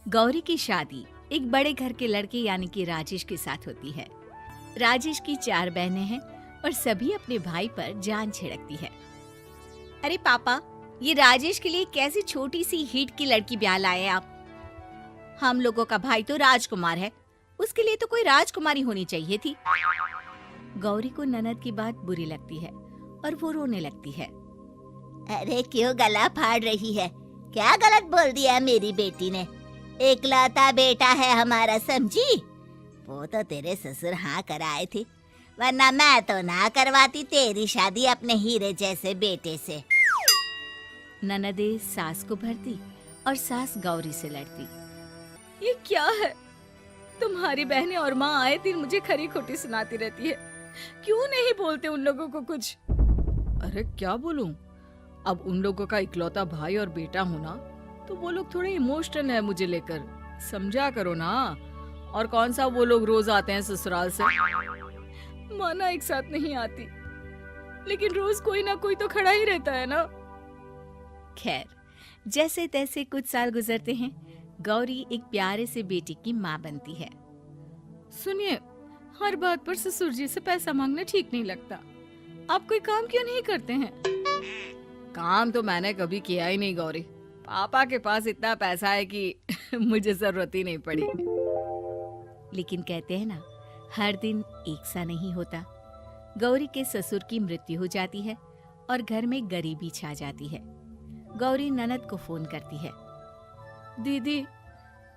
गौरी की शादी एक बड़े घर के लड़के यानी कि राजेश के साथ होती है। राजेश की 4 बहनें हैं और सभी अपने भाई पर जान छिड़कती है। अरे पापा, ये राजेश के लिए कैसी छोटी सी हिट की लड़की ब्याह लाए आप? हम लोगों का भाई तो राजकुमार है, उसके लिए तो कोई राजकुमारी होनी चाहिए थी। गौरी को ननद की बात बुरी लगती है और वो रोने लगती है। अरे क्यों गला फाड़ रही है? क्या गलत बोल दिया मेरी बेटी ने? इकलौता बेटा है हमारा, समझी? वो तो तेरे ससुर हाँ कराए थे, वरना मैं तो ना करवाती तेरी शादी अपने हीरे जैसे बेटे से। ननदे सास को भरती और सास गौरी से लड़ती। ये क्या है? तुम्हारी बहनें और माँ आए दिन मुझे खरी खोटी सुनाती रहती है। क्यों नहीं बोलते उन लोगों को कुछ? अरे क्या बोलूं? अब उन लोगों का इकलौता भाई और बेटा होना तो वो लोग थोड़े इमोशनल है मुझे लेकर, समझा करो ना। और कौन सा वो लोग रोज आते हैं ससुराल से? माना एक साथ नहीं आती, लेकिन रोज कोई ना कोई तो खड़ा ही रहता है ना। खैर, जैसे तैसे कुछ साल गुजरते हैं। गौरी एक प्यारे से बेटे की माँ बनती है। सुनिए, हर बात पर ससुर जी से पैसा मांगना ठीक नहीं लगता। आप कोई काम क्यों नहीं करते हैं? काम तो मैंने कभी किया ही नहीं गौरी। पापा के पास इतना पैसा है कि मुझे जरूरत ही नहीं पड़ी। लेकिन कहते हैं ना, हर दिन एक सा नहीं होता। गौरी के ससुर की मृत्यु हो जाती है और घर में गरीबी छा जाती है। गौरी ननद को फोन करती है। दीदी,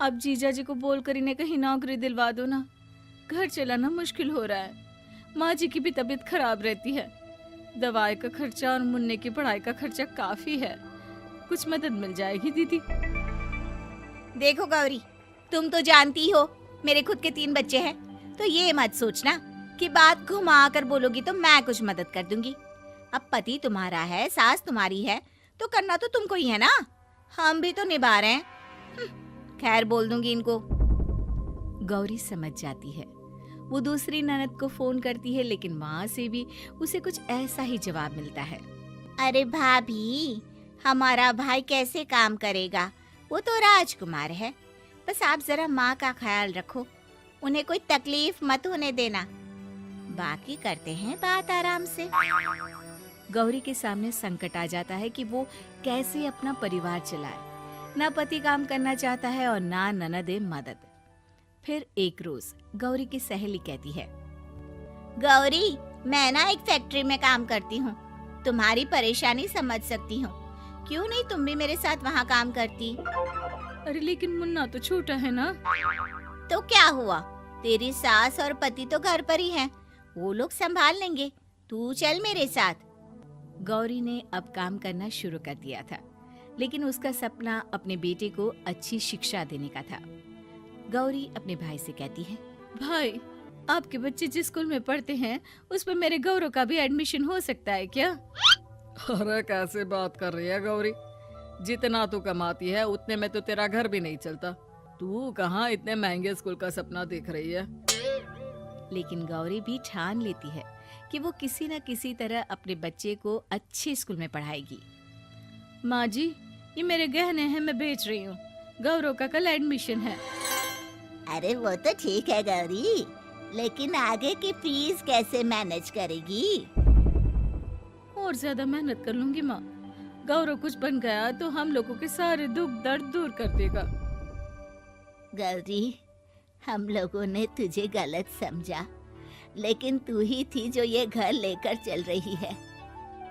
अब जीजा जी को बोलकर इन्हें कहीं नौकरी दिलवा दो ना। घर चलाना मुश्किल हो रहा है। माँ जी की भी तबीयत खराब रहती है। दवाई का खर्चा और मुन्ने की पढ़ाई का खर्चा काफी है। कुछ मदद मिल जाएगी दीदी। देखो गौरी, तुम तो जानती हो मेरे खुद के 3 बच्चे हैं, तो ये मत सोचना कि बात घुमा कर बोलोगी तो मैं कुछ मदद कर दूंगी। अब पति तुम्हारा है, सास तुम्हारी है, तो करना तो तुमको ही है ना। हम भी तो निभा रहे हैं। खैर, बोल दूंगी इनको। गौरी समझ जाती है। वो दूसरी ननद को फोन करती है, लेकिन वहाँ से भी उसे कुछ ऐसा ही जवाब मिलता है। अरे भाभी, हमारा भाई कैसे काम करेगा? वो तो राजकुमार है। बस आप जरा माँ का ख्याल रखो, उन्हें कोई तकलीफ मत होने देना। बाकी करते हैं बात आराम से। गौरी के सामने संकट आ जाता है कि वो कैसे अपना परिवार चलाए। ना पति काम करना चाहता है और ना ननदे मदद। फिर एक रोज गौरी की सहेली कहती है, गौरी, मैं ना एक फैक्ट्री में काम करती हूँ, तुम्हारी परेशानी समझ सकती हूँ। क्यों नहीं तुम भी मेरे साथ वहाँ काम करती? अरे लेकिन मुन्ना तो छोटा है ना। तो क्या हुआ? तेरी सास और पति तो घर पर ही हैं, वो लोग संभाल लेंगे। तू चल मेरे साथ। गौरी ने अब काम करना शुरू कर दिया था, लेकिन उसका सपना अपने बेटे को अच्छी शिक्षा देने का था। गौरी अपने भाई से कहती है, भाई, आपके बच्चे जिस स्कूल में पढ़ते हैं उस पर मेरे गौरव का भी एडमिशन हो सकता है क्या? अरे कैसे बात कर रही है गौरी? जितना तू कमाती है उतने में तो तेरा घर भी नहीं चलता। तू कहाँ इतने महंगे स्कूल का सपना देख रही है? लेकिन गौरी भी ठान लेती है कि वो किसी न किसी तरह अपने बच्चे को अच्छे स्कूल में पढ़ाएगी। माँ जी, ये मेरे गहने हैं, मैं बेच रही हूँ। गौरव का कल एडमिशन है। अरे वो तो ठीक है गौरी, लेकिन आगे की फीस कैसे मैनेज करेगी? और ज्यादा मेहनत कर लूंगी माँ। गौरव कुछ बन गया तो हम लोगों के सारे दुख दर्द दूर कर देगा। गौरी, हम लोगों ने तुझे गलत समझा, लेकिन तू ही थी जो ये घर लेकर चल रही है,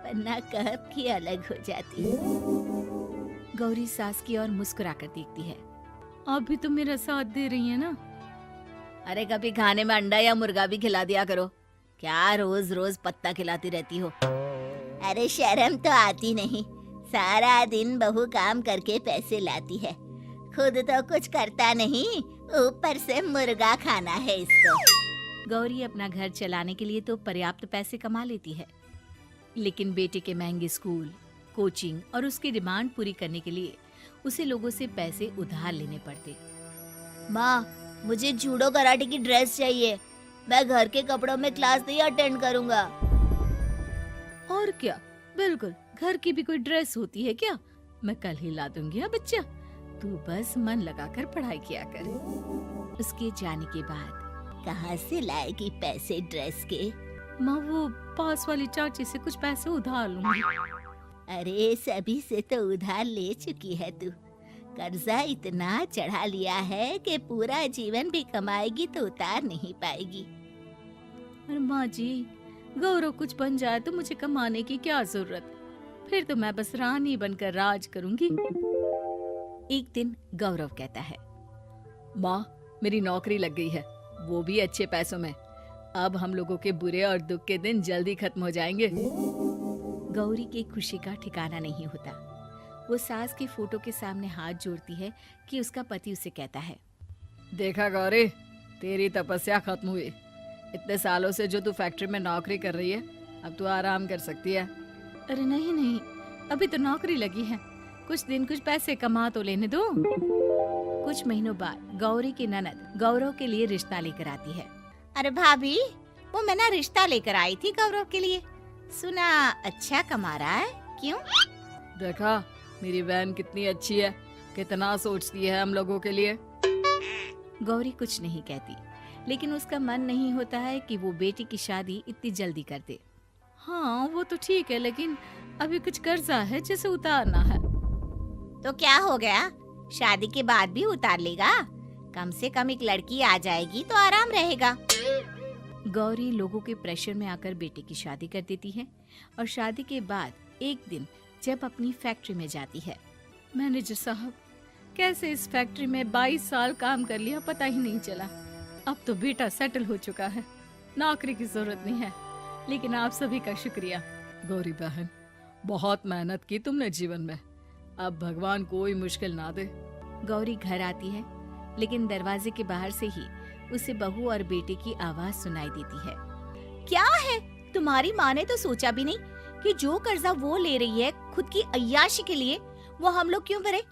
वरना कब की अलग हो जाती। गौरी सास की ओर मुस्कुराकर देखती है। आप भी तो मेरा साथ दे रही हैं ना। अरे कभी खाने में अंडा या मुर्गा भी खिला दिया करो। क्या रोज रोज पत्ता खिलाती रहती हो? अरे शर्म तो आती नहीं? सारा दिन बहू काम करके पैसे लाती है, खुद तो कुछ करता नहीं, ऊपर से मुर्गा खाना है इसको। गौरी अपना घर चलाने के लिए तो पर्याप्त पैसे कमा लेती है, लेकिन बेटे के महंगे स्कूल, कोचिंग और उसकी डिमांड पूरी करने के लिए उसे लोगों से पैसे उधार लेने पड़ते। माँ, मुझे जूडो कराटे की ड्रेस चाहिए। मैं घर के कपड़ों में क्लास नहीं अटेंड करूँगा। और क्या, बिल्कुल, घर की भी कोई ड्रेस होती है क्या? मैं कल ही ला दूंगी। हाँ बच्चा, तू बस मन लगाकर पढ़ाई किया कर। उसके जाने के बाद कहाँ से लाएगी पैसे ड्रेस के? माँ वो पास वाली चाची से कुछ पैसे उधार लूंगी। अरे सभी से तो उधार ले चुकी है तू। कर्जा इतना चढ़ा लिया है कि पूरा जीवन भी कमाएगी तो उतार नहीं पाएगी। अरे माँ जी, गौरव कुछ बन जाए तो मुझे कमाने की क्या जरूरत, फिर तो मैं बस रानी बनकर राज करूंगी। एक दिन गौरव कहता है, माँ मेरी नौकरी लग गई है, वो भी अच्छे पैसों में। अब हम लोगों के बुरे और दुख के दिन जल्दी खत्म हो जाएंगे। गौरी की खुशी का ठिकाना नहीं होता। वो सास की फोटो के सामने हाथ जोड़ती है कि उसका पति उसे कहता है, देखा गौरी, तेरी तपस्या खत्म हुई। इतने सालों से जो तू फैक्ट्री में नौकरी कर रही है, अब तू आराम कर सकती है। अरे नहीं नहीं, अभी तो नौकरी लगी है, कुछ दिन कुछ पैसे कमा तो लेने दो। कुछ महीनों बाद गौरी की ननद गौरव के लिए रिश्ता लेकर आती है। अरे भाभी, वो मैं ना रिश्ता लेकर आई थी गौरव के लिए, सुना अच्छा कमा रहा है, क्यों? देखा मेरी बहन कितनी अच्छी है, कितना सोचती है हम लोगों के लिए। गौरी कुछ नहीं कहती, लेकिन उसका मन नहीं होता है कि वो बेटी की शादी इतनी जल्दी कर दे। हाँ वो तो ठीक है, लेकिन अभी कुछ कर्जा है जिसे उतारना है। तो क्या हो गया, शादी के बाद भी उतार लेगा, कम से कम एक लड़की आ जाएगी तो आराम रहेगा। गौरी लोगों के प्रेशर में आकर बेटे की शादी कर देती है और शादी के बाद एक दिन जब अपनी फैक्ट्री में जाती है, मैनेजर साहब, कैसे इस फैक्ट्री में 22 साल काम कर लिया पता ही नहीं चला। अब तो बेटा सेटल हो चुका है, नौकरी की जरूरत नहीं है, लेकिन आप सभी का शुक्रिया। गौरी बहन, बहुत मेहनत की तुमने जीवन में, अब भगवान कोई मुश्किल ना दे। गौरी घर आती है, लेकिन दरवाजे के बाहर से ही उसे बहू और बेटे की आवाज सुनाई देती है। क्या है, तुम्हारी माँ ने तो सोचा भी नहीं कि जो कर्जा वो ले रही है खुद की अय्याशी के लिए, वो हम लोग क्यों भरे?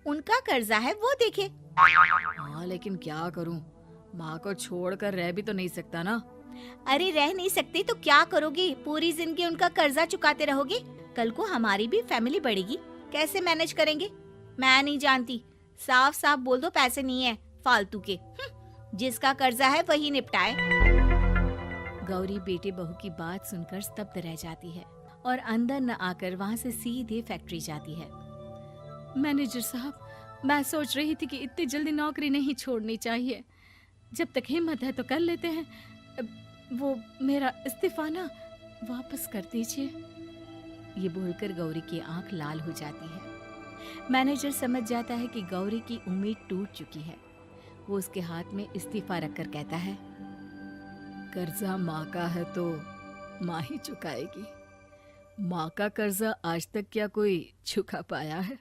उनका कर्जा है वो देखे। हाँ लेकिन क्या करूं, माँ को छोड़कर रह भी तो नहीं सकता ना। अरे रह नहीं सकते तो क्या करोगी, पूरी जिंदगी उनका कर्जा चुकाते रहोगे? कल को हमारी भी फैमिली बढ़ेगी, कैसे मैनेज करेंगे? मैं नहीं जानती, साफ साफ बोल दो पैसे नहीं है फालतू के। जिसका कर्जा है वही निपटाए। गौरी बेटे बहू की बात सुनकर स्तब्ध रह जाती है और अंदर न आकर वहाँ से सीधे फैक्ट्री जाती है। मैनेजर साहब, मैं सोच रही थी कि इतनी जल्दी नौकरी नहीं छोड़नी चाहिए, जब तक हिम्मत है तो कर लेते हैं। वो मेरा इस्तीफा ना वापस कर दीजिए। ये बोलकर गौरी की आंख लाल हो जाती है। मैनेजर समझ जाता है कि गौरी की उम्मीद टूट चुकी है। वो उसके हाथ में इस्तीफा रखकर कहता है, कर्जा माँ का है तो माँ ही चुकाएगी। माँ का कर्जा आज तक क्या कोई चुका पाया है?